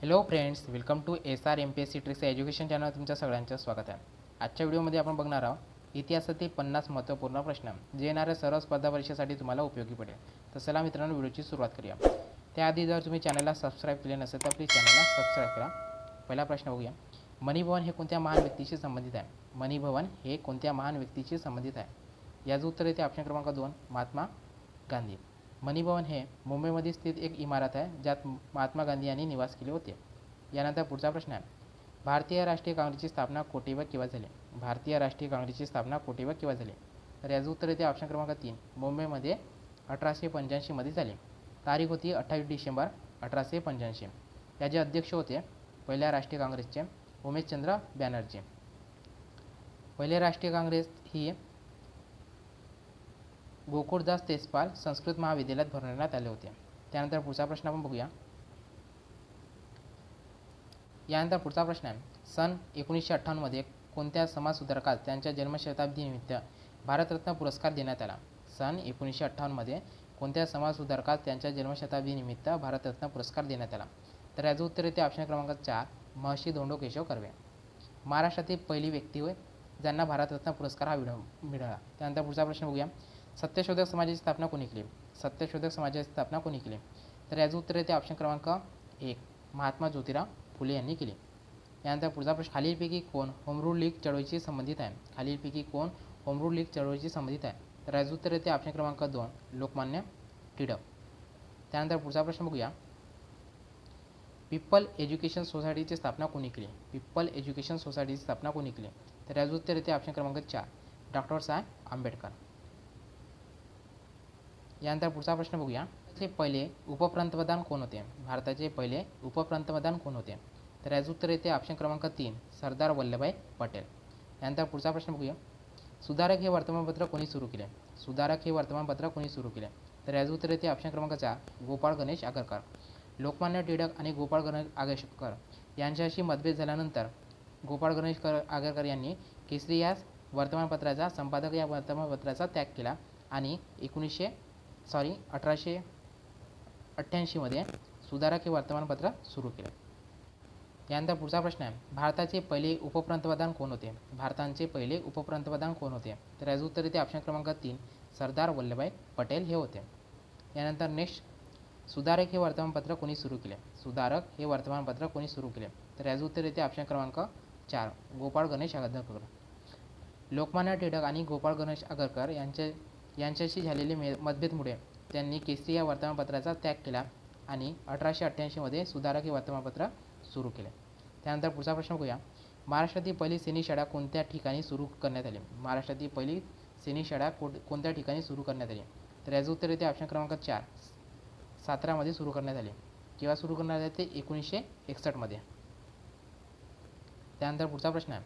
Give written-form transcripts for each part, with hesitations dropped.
Hello friends, welcome to SR MPSC tricks education channel. तुमच्या सगळ्यांचं स्वागत आहे. आजच्या व्हिडिओमध्ये आपण बघणार आहोत इतिहासातील 50 महत्त्वपूर्ण प्रश्न जे येणाऱ्या सर्व स्पर्धा परीक्षेसाठी तुम्हाला उपयोगी पडेल. तर चला मित्रांनो, व्हिडिओची सुरुवात करूया. त्याआधी जर तुम्ही चॅनलला सबस्क्राईब केले नसेल तर प्लीज चॅनलला सबस्क्राईब करा. पहिला प्रश्न बघूया. मणिभवन हे कोणत्या महान व्यक्तीशी संबंधित आहे? मणिभवन हे कोणत्या महान व्यक्तीशी संबंधित आहे? याचं उत्तर येते ऑप्शन क्रमांक 2, महात्मा गांधी. मणिभवन हे मुंबईमध्ये स्थित एक इमारत आहे ज्यात महात्मा गांधी यांनी निवास केले होते. यानंतर पुढचा प्रश्न आहे. भारतीय राष्ट्रीय काँग्रेसची स्थापना कोठे व केव्हा झाली? भारतीय राष्ट्रीय काँग्रेसची स्थापना कोठे व केव्हा झाली? तर याचं उत्तर येते ऑप्शन क्रमांक 3, मुंबईमध्ये 1885 मध्ये झाली. तारीख होती 28 डिसेंबर 1885. याचे अध्यक्ष होते पहिल्या राष्ट्रीय काँग्रेसचे उमेशचंद्र बॅनर्जी. पहिले राष्ट्रीय काँग्रेस ही गोकुळदास तेजपाल संस्कृत महाविद्यालयात भरवण्यात आले होते. त्यानंतर पुढचा प्रश्न आपण बघूया. यानंतर पुढचा प्रश्न आहे. सन 1958 मध्ये कोणत्या समाजसुधारकास त्यांच्या जन्मशताब्दीनिमित्त भारतरत्न पुरस्कार देण्यात आला? सन 1958 मध्ये कोणत्या समाजसुधारकास त्यांच्या जन्मशताब्दीनिमित्त भारतरत्न पुरस्कार देण्यात आला? तर याचं उत्तर येते ऑप्शन क्रमांक 4, महर्षी धोंडो केशव कर्वे. महाराष्ट्रातील पहिली व्यक्ती होय ज्यांना भारतरत्न पुरस्कार हा मिळाला. त्यानंतर पुढचा प्रश्न बघूया. सत्यशोधक समाजाची स्थापना कोणी केली? सत्यशोधक समाजाची स्थापना कोणी केली? तर याचं उत्तर येते ऑप्शन क्रमांक 1, महात्मा ज्योतिराव फुले यांनी केली. यानंतर पुढचा प्रश्न. खालीलपैकी कोण होम रूल लीग चळवळीशी संबंधित आहे? खालीलपैकी कोण होम रूल लीग चळवळीशी संबंधित आहे? तर याचं उत्तर येते ऑप्शन क्रमांक 2, लोकमान्य टिळक. त्यानंतर पुढचा प्रश्न बघूया. पीपल एज्युकेशन सोसायटीची स्थापना कोणी केली? पीपल एज्युकेशन सोसायटीची स्थापना कोणी केली? तर याचं उत्तर येते ऑप्शन क्रमांक 4, डॉक्टर साहेब आंबेडकर. यानंतर पुढचा प्रश्न बघूया. भारताचे पहिले उपपंतप्रधान कोण होते? भारताचे पहिले उपपंतप्रधान कोण होते? तर याचं उत्तर येते ऑप्शन क्रमांक 3, सरदार वल्लभभाई पटेल. यानंतर पुढचा प्रश्न बघूया. सुधारक हे वर्तमानपत्र कोणी सुरू केले? सुधारक हे वर्तमानपत्र कोणी सुरू केले? तर याचं उत्तर येते ऑप्शन क्रमांक 4, गोपाळ गणेश आगरकर. लोकमान्य टिळक आणि गोपाळ गणेश आगरकर यांच्याशी मतभेद झाल्यानंतर गोपाळ गणेश आगरकर यांनी केसरी या वर्तमानपत्राचा संपादक या वर्तमानपत्राचा त्याग केला आणि 1888 मध्ये सुधारक हे वर्तमानपत्र सुरू केले. यानंतर पुढचा प्रश्न आहे. भारताचे पहिले उपपंतप्रधान कोण होते? भारताचे पहिले उपपंतप्रधान कोण होते? तर याचं उत्तर येते ऑप्शन क्रमांक 3, सरदार वल्लभभाई पटेल हे होते. यानंतर नेक्स्ट. सुधारक हे वर्तमानपत्र कोणी सुरू केले? सुधारक हे वर्तमानपत्र कोणी सुरू केले? तर याचं उत्तर येते ऑप्शन क्रमांक 4, गोपाळ गणेश आगरकर. लोकमान्य टिळक आणि गोपाळ गणेश आगरकर यांच्याशी झालेले मतभेदमुळे त्यांनी केसरी या वर्तमानपत्राचा त्याग केला आणि 1888 मध्ये सुधारक हे वर्तमानपत्र सुरू केले. त्यानंतर पुढचा प्रश्न बघूया. महाराष्ट्रातील पहिली सैनिक शाळा कोणत्या ठिकाणी सुरू करण्यात आली? महाराष्ट्रातील पहिली सैनिक शाळा कोणत्या ठिकाणी सुरू करण्यात आली? तर याचं उत्तर येते ऑप्शन क्रमांक 4, सातारामध्ये सुरू करण्यात आली. केव्हा सुरू करण्यात आले? ते 1961 मध्ये. त्यानंतर पुढचा प्रश्न आहे.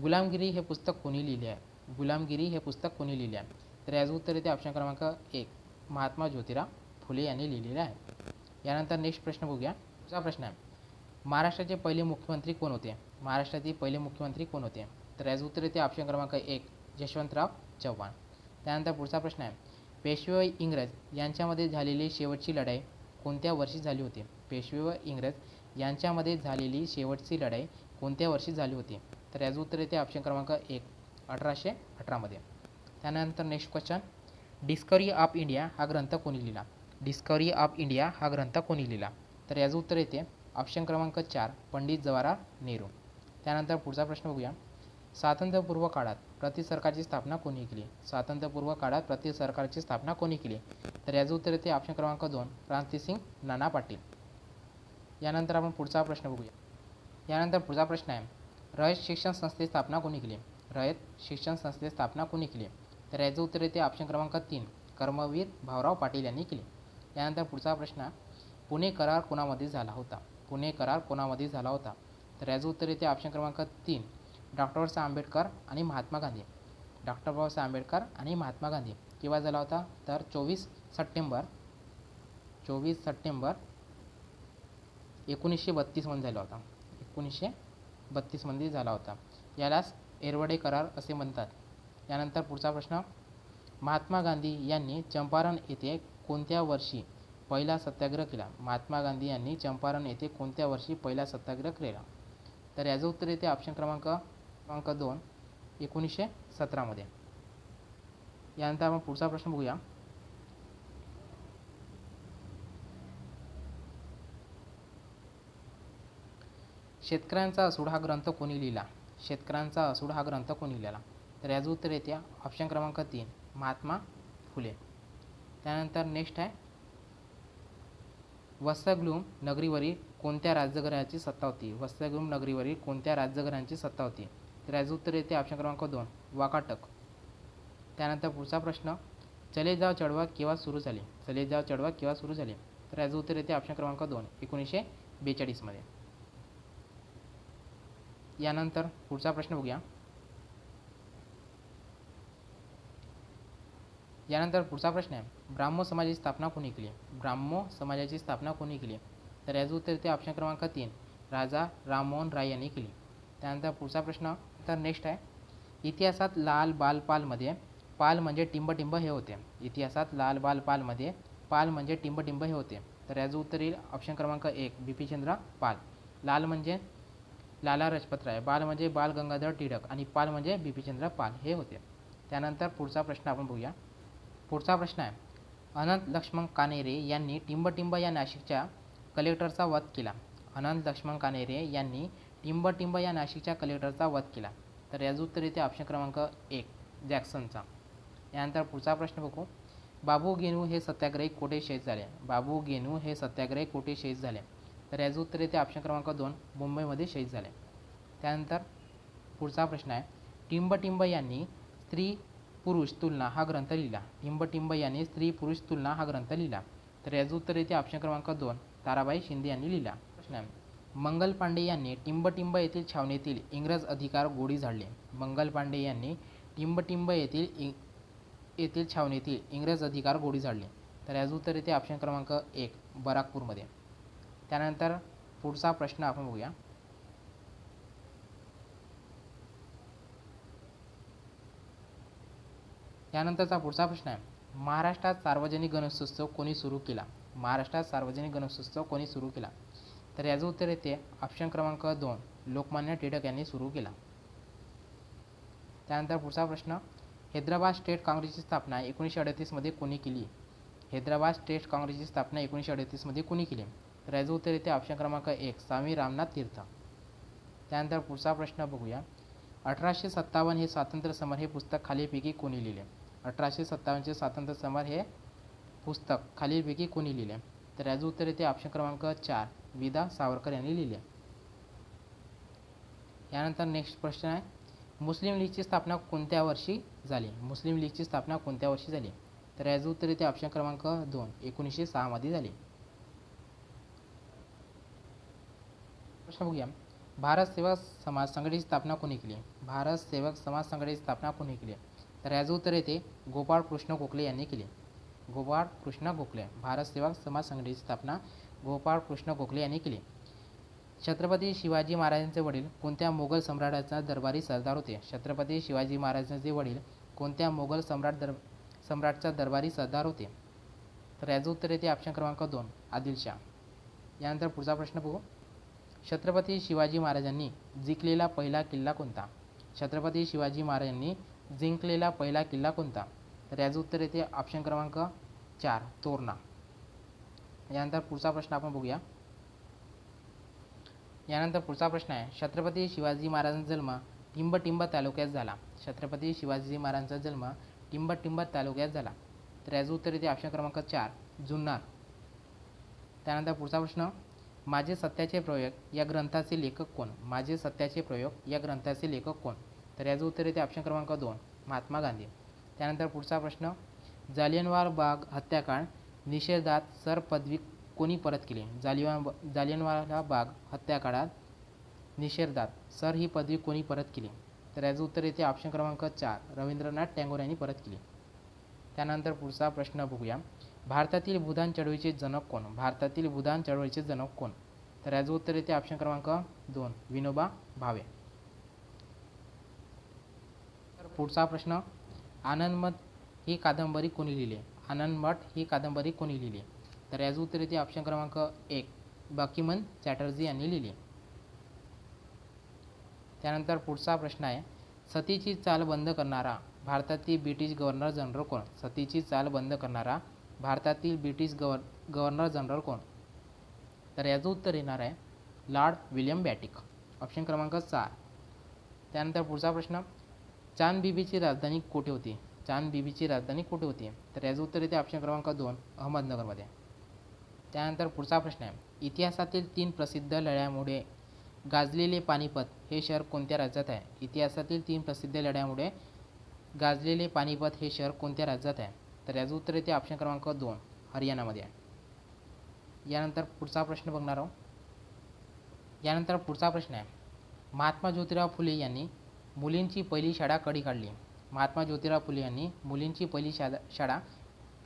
गुलामगिरी हे पुस्तक कोणी लिहिले आहे? गुलामगिरी हे पुस्तक कोणी लिहिले आहे? तर याचं उत्तर येते ऑप्शन क्रमांक 1, महात्मा ज्योतिराव फुले यांनी लिहिलेले आहे. यानंतर नेक्स्ट प्रश्न बघूया. पुढचा प्रश्न आहे. महाराष्ट्राचे पहिले मुख्यमंत्री कोण होते? महाराष्ट्रातील पहिले मुख्यमंत्री कोण होते? तर याचं उत्तर येते ऑप्शन क्रमांक 1, यशवंतराव चव्हाण. त्यानंतर पुढचा प्रश्न आहे. पेशवे व इंग्रज यांच्यामध्ये झालेली शेवटची लढाई कोणत्या वर्षी झाली होती? पेशवे व इंग्रज यांच्यामध्ये झालेली शेवटची लढाई कोणत्या वर्षी झाली होती? तर याचं उत्तर येते ऑप्शन क्रमांक 1, 1818 मध्ये. त्यानंतर next question. Discovery of India हा ग्रंथ कोणी लिहिला? डिस्कवरी ऑफ इंडिया हा ग्रंथ कोणी लिहिला? तर याचं उत्तर येते ऑप्शन क्रमांक 4, पंडित जवाहरलाल नेहरू. त्यानंतर पुढचा प्रश्न बघूया. स्वातंत्र्यपूर्व काळात प्रति सरकारची स्थापना कोणी केली? स्वातंत्र्यपूर्व काळात प्रति सरकारची स्थापना कोणी केली? तर याचं उत्तर येते ऑप्शन क्रमांक 2, क्रांतिसिंग नाना पाटील. यानंतर आपण पुढचा प्रश्न बघूया. यानंतर पुढचा प्रश्न आहे. रयत शिक्षण संस्थेची स्थापना कोणी केली? रयत शिक्षण संस्थेची स्थापना कोणी केली? तर याचं उत्तर येते ऑप्शन क्रमांक 3, कर्मवीर भाऊराव पाटील यांनी केली. यानंतर पुढचा प्रश्न. पुणे करार कोणामध्ये झाला होता? पुणे करार कोणामध्ये झाला होता? तर याचं उत्तर येते ऑप्शन क्रमांक 3, डॉक्टर बाबासाहेब आंबेडकर आणि महात्मा गांधी. डॉक्टर बाबासाहेब आंबेडकर आणि महात्मा गांधी. केव्हा झाला होता? तर 24 सप्टेंबर 1932 मध्ये झाला होता. 1932 मध्ये झाला होता. यालाच एरवडे करार असे म्हणतात. यानंतर पुढचा प्रश्न. महात्मा गांधी यांनी चंपारण येथे कोणत्या वर्षी पहिला सत्याग्रह केला? महात्मा गांधी यांनी चंपारण येथे कोणत्या वर्षी पहिला सत्याग्रह केला? तर याचं उत्तर येते ऑप्शन क्रमांक 2, 1917 मध्ये. यानंतर आपण पुढचा प्रश्न बघूया. शेतकऱ्यांचा असूड हा ग्रंथ कोणी लिहिला? शेतकऱ्यांचा असूड हा ग्रंथ कोणी लिहिला? तर याचं उत्तर येते ऑप्शन क्रमांक 3, महात्मा फुले. त्यानंतर नेक्स्ट आहे, वत्सगुल्म नगरीवरील कोणत्या राजघराण्याची सत्ता होती? वत्सगुल्म नगरीवरील कोणत्या राजघराण्याची सत्ता होती? तर याचं उत्तर येते ऑप्शन क्रमांक 2, वाकाटक. त्यानंतर पुढचा प्रश्न, चले जाव चळवळ केव्हा सुरू झाली? चले जाव चळवळ केव्हा सुरू झाली? तर याचं उत्तर येते ऑप्शन क्रमांक 2, 1942 मध्ये. यानंतर पुढचा प्रश्न बघूया. यानंतर पुढचा प्रश्न आहे, ब्राह्मो समाजाची स्थापना कोणी केली? ब्राह्मो समाजाची स्थापना कोणी केली? तर याचं उत्तर येते ऑप्शन क्रमांक 3, राजा राममोहन राय यांनी केली. त्यानंतर पुढचा प्रश्न तर नेक्स्ट आहे, इतिहासात लाल बाल पालमध्ये पाल म्हणजे टिंबटिंब हे होते. इतिहासात लाल बाल पालमध्ये पाल म्हणजे टिंबटिंब हे होते. तर याचं उत्तर येईल ऑप्शन क्रमांक 1, बिपिनचंद्र पाल. लाल म्हणजे लाला लजपत राय, बाल म्हणजे बाल गंगाधर टिळक आणि पाल म्हणजे बिपिनचंद्र पाल हे होते. त्यानंतर पुढचा प्रश्न आपण बघूया. पुढचा प्रश्न आहे, अनंत लक्ष्मण कानेरे यांनी टिंबटिंब या नाशिकच्या कलेक्टरचा वध केला. अनंत लक्ष्मण कानेरे यांनी टिंबटिंब या नाशिकच्या कलेक्टरचा वध केला. तर याचं उत्तर येते ऑप्शन क्रमांक 1, जॅक्सनचा. यानंतर पुढचा प्रश्न बघू. बाबू गेनू हे सत्याग्रही कोठे शहीद झाले? बाबू गेनू हे सत्याग्रही कोठे शहीद झाले? तर याचं उत्तर येते ऑप्शन क्रमांक 2, मुंबईमध्ये शहीद झाले. त्यानंतर पुढचा प्रश्न आहे, टिंबटिंब यांनी स्त्री पुरुष तुलना हा ग्रंथ लिहिला. टिंबटिंब यांनी स्त्री पुरुष तुलना हा ग्रंथ लिहिला. तर याचं उत्तर येते ऑप्शन क्रमांक 2, ताराबाई शिंदे यांनी लिहिला. प्रश्न आहे, मंगल पांडे यांनी टिंबटिंब येथील छावणीतील इंग्रज अधिकार गोळी झाडले. मंगल पांडे यांनी टिंबटिंब येथील छावणीतील इंग्रज अधिकार गोळी झाडले. तर याचं उत्तर येते ऑप्शन क्रमांक 1, बराकपूरमध्ये. त्यानंतर पुढचा प्रश्न आपण बघूया. यानंतरचा पुढचा प्रश्न आहे, महाराष्ट्रात सार्वजनिक गणेशोत्सव कोणी सुरू केला? महाराष्ट्रात सार्वजनिक गणेशोत्सव कोणी सुरू केला? तर याचं उत्तर येते ऑप्शन क्रमांक 2, लोकमान्य टिळक यांनी सुरू केला. त्यानंतर पुढचा प्रश्न, हैदराबाद स्टेट काँग्रेसची स्थापना 1938 मध्ये कोणी केली? हैदराबाद स्टेट काँग्रेसची स्थापना 1938 मध्ये कोणी केली? तर याचं उत्तर येते ऑप्शन क्रमांक 1, स्वामी रामनाथ तीर्थ. त्यानंतर पुढचा प्रश्न बघूया. 1857 हे स्वातंत्र्य समर हे पुस्तक खालीलपैकी कोणी लिहिले? 1857 स्वातंत्र्य समर हे पुस्तक खालीलपैकी कोणी लिहिले? तर याचं उत्तर येते ऑप्शन क्रमांक 4, विदा सावरकर यांनी लिहिले. यानंतर नेक्स्ट प्रश्न आहे, मुस्लिम लीगची स्थापना कोणत्या वर्षी झाली? मुस्लिम लीगची स्थापना कोणत्या वर्षी झाली? तर याचं उत्तर येते ऑप्शन क्रमांक 2, 1906 मध्ये झाली. प्रश्न बघूया. भारत सेवक समाज संघटनेची स्थापना कोणी केली? भारत सेवक समाज संघटनेची स्थापना कोणी केली? तर याचं उत्तर येते गोपाळ कृष्ण गोखले यांनी केली. गोपाळ कृष्ण गोखले. भारत सेवक समाज संघटनेची स्थापना गोपाळ कृष्ण गोखले यांनी केली. छत्रपती शिवाजी महाराजांचे वडील कोणत्या मोगल सम्राटाचा दरबारी सरदार होते? छत्रपती शिवाजी महाराजांचे वडील कोणत्या मोगल सम्राटचा दरबारी सरदार होते? तर याचं उत्तर येते ऑप्शन क्रमांक 2, आदिलशाह. यानंतर पुढचा प्रश्न बघू. छत्रपती शिवाजी महाराजांनी जिंकलेला पहिला किल्ला कोणता? छत्रपती शिवाजी महाराजांनी जिंकलेला पहिला किल्ला कोणता? तर याचं उत्तर येते ऑप्शन क्रमांक 4, तोरणा. यानंतर पुढचा प्रश्न आपण बघूया. यानंतर पुढचा प्रश्न आहे, छत्रपती शिवाजी महाराजांचा जन्म टिंबटिंब तालुक्यात झाला. छत्रपती शिवाजी महाराजांचा जन्म टिंबटिंब तालुक्यात झाला. तर याचं उत्तर येते ऑप्शन क्रमांक 4, जुन्नर. त्यानंतर पुढचा प्रश्न, माझे सत्याचे प्रयोग या ग्रंथाचे लेखक कोण? माझे सत्याचे प्रयोग या ग्रंथाचे लेखक कोण? तर याचं उत्तर येते ऑप्शन क्रमांक 2, महात्मा गांधी. त्यानंतर पुढचा प्रश्न, जालियनवाला बाग हत्याकांड निषेधात सर पदवी कोणी परत केली? जालियनवाला बाग हत्याकांडात निषेधात सर ही पदवी कोणी परत केली? तर याचं उत्तर येते ऑप्शन क्रमांक 4, रवींद्रनाथ टागोर यांनी परत केली. त्यानंतर पुढचा प्रश्न बघूया. भारतातील भूदान चळवळीचे जनक कोण? भारतातील भूदान चळवळीचे जनक कोण? तर याचं उत्तर येते ऑप्शन क्रमांक 2, विनोबा भावे. तर पुढचा प्रश्न, आनंदमठ ही कादंबरी कोणी लिहिली? आनंदमठ ही कादंबरी कोणी लिहिली? तर याचं उत्तर येते ऑप्शन क्रमांक 1 बंकिमन चॅटर्जी यांनी लिहिली. त्यानंतर पुढचा प्रश्न आहे, सतीची चाल बंद करणारा भारतातील ब्रिटिश गव्हर्नर जनरल कोण? सतीची चाल बंद करणारा भारतातील ब्रिटिश गव्हर्नर जनरल कोण? तर याचं उत्तर येणार आहे लॉर्ड विल्यम बॅटिक, ऑप्शन क्रमांक 4. त्यानंतर पुढचा प्रश्न, चांद बीबीची राजधानी कोठे होती? चांद बीबीची राजधानी कुठे होती? तर याचं उत्तर येते ऑप्शन क्रमांक 2 अहमदनगरमध्ये. त्यानंतर पुढचा प्रश्न आहे, इतिहासातील 3 प्रसिद्ध लढ्यामुळे गाजलेले पानिपत हे शहर कोणत्या राज्यात आहे? इतिहासातील 3 प्रसिद्ध लढ्यामुळे गाजलेले पानिपत हे शहर कोणत्या राज्यात आहे? तर याचं उत्तर येते ऑप्शन क्रमांक 2 हरियाणामध्ये आहे. यानंतर पुढचा प्रश्न बघणार आहोत. यानंतर पुढचा प्रश्न आहे, महात्मा ज्योतिराव फुले यांनी मुलींची पहिली शाळा कधी काढली? महात्मा ज्योतिराव फुले यांनी मुलींची पहिली शाळा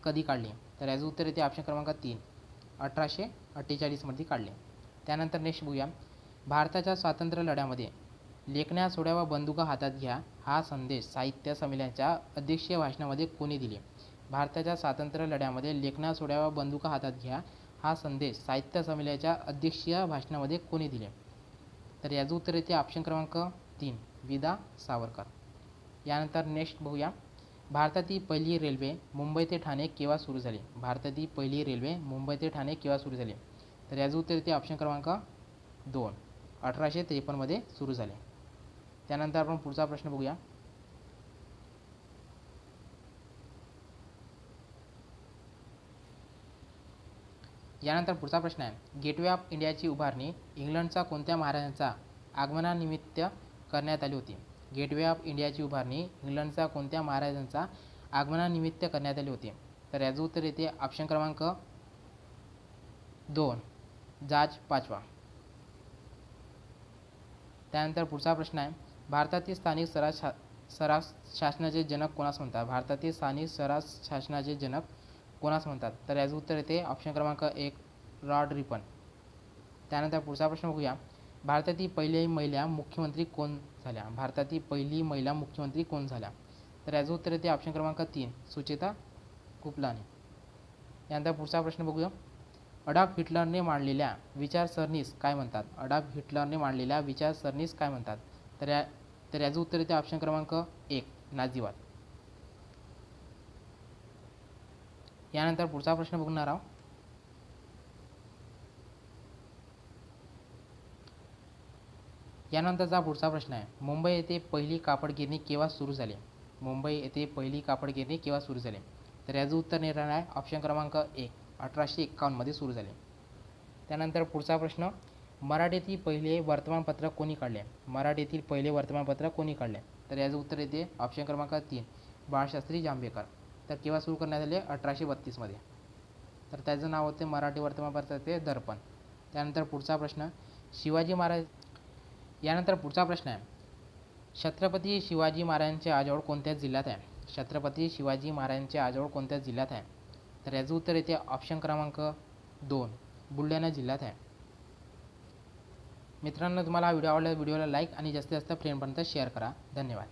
कधी काढली? तर याचं उत्तर येते ऑप्शन क्रमांक 3 1848 मध्ये काढले. त्यानंतर नेक्स्ट बघूया, भारताच्या स्वातंत्र्य लढ्यामध्ये लेखण्या सोड्या व बंदुका हातात घ्या हा संदेश साहित्य संमेलनाच्या अध्यक्षीय भाषणामध्ये कोणी दिले? भारताच्या स्वातंत्र्य लढ्यामध्ये लेखण्या सोड्या व बंदुका हातात घ्या हा संदेश साहित्य संमेलनाच्या अध्यक्षीय भाषणामध्ये कोणी दिले? तर याचं उत्तर येते ऑप्शन क्रमांक 3 विदा सावरकर. यानंतर नेक्स्ट बघूया, भारतातील पहिली रेल्वे मुंबई ते ठाणे केव्हा सुरू झाली? भारतातील पहिली रेल्वे मुंबई ते ठाणे केव्हा सुरू झाली? तर याचं उत्तर येते ऑप्शन क्रमांक 2 1853 मध्ये सुरू झाले. त्यानंतर आपण पुढचा प्रश्न बघूया. यानंतर पुढचा प्रश्न आहे, गेटवे ऑफ इंडियाची उभारणी इंग्लंडचा कोणत्या महाराजांच्या आगमनानिमित्त करण्यात आली होती? गेटवे ऑफ इंडियाची उभारणी इंग्लंडचा कोणत्या महाराजांच्या आगमनानिमित्त करण्यात आली होती? तर याचं उत्तर येते ऑप्शन क्रमांक 2 जॉर्ज 5वा. त्यानंतर पुढचा प्रश्न आहे, भारतातील स्थानिक स्वराज शासनाचे जनक कोणास म्हणतात? भारतातील स्थानिक स्वराज शासनाचे जनक कोणास म्हणतात? तर याचं उत्तर येते ऑप्शन क्रमांक 1 लॉर्ड रिपन. त्यानंतर पुढचा प्रश्न बघूया, भारतातील पहिली महिला मुख्यमंत्री कोण झाल्या? भारतातील पहिली महिला मुख्यमंत्री कोण झाल्या? तर याचं उत्तर येते ऑप्शन क्रमांक 3 सुचेता कृपलानी. यानंतर पुढचा प्रश्न बघूया, अडॉल्फ हिटलरने मांडलेल्या विचारसरणीस काय म्हणतात? अडॉल्फ हिटलरने मांडलेल्या विचारसरणीस काय म्हणतात? तर याचं उत्तर येते ऑप्शन क्रमांक 1 नाझीवाद. यानंतर पुढचा प्रश्न बघणार आहोत. यानंतरचा पुढचा प्रश्न आहे, मुंबई येथे पहिली कापड गिरणी केव्हा सुरू झाली? मुंबई येथे पहिली कापड गिरणी केव्हा सुरू झाली? तर याचं उत्तर येणार आहे ऑप्शन क्रमांक 1 1851 मध्ये सुरू झाले. त्यानंतर पुढचा प्रश्न, मराठीतील पहिले वर्तमानपत्र कोणी काढले? मराठीतील पहिले वर्तमानपत्र कोणी काढले? तर याचं उत्तर येते ऑप्शन क्रमांक 3 बाळशास्त्री जांभेकर. तर केव्हा सुरू करण्यात आले? 1832 मध्ये. तर त्याचं नाव होते मराठी वर्तमानपत्राचे दर्पण. त्यानंतर पुढचा प्रश्न, शिवाजी महाराज. यानंतर पुढचा प्रश्न आहे, छत्रपती शिवाजी महाराजांचे आजोळ कोणत्या जिल्ह्यात आहे? छत्रपती शिवाजी महाराजांचे आजोळ कोणत्या जिल्ह्यात आहे? तर याचं उत्तर येते ऑप्शन क्रमांक 2 बुलढाणा जिल्ह्यात आहे. मित्रांनो, तुम्हाला हा व्हिडिओ आवडला व्हिडिओला लाईक आणि जास्तीत जास्त फ्रेंडपर्यंत शेअर करा. धन्यवाद.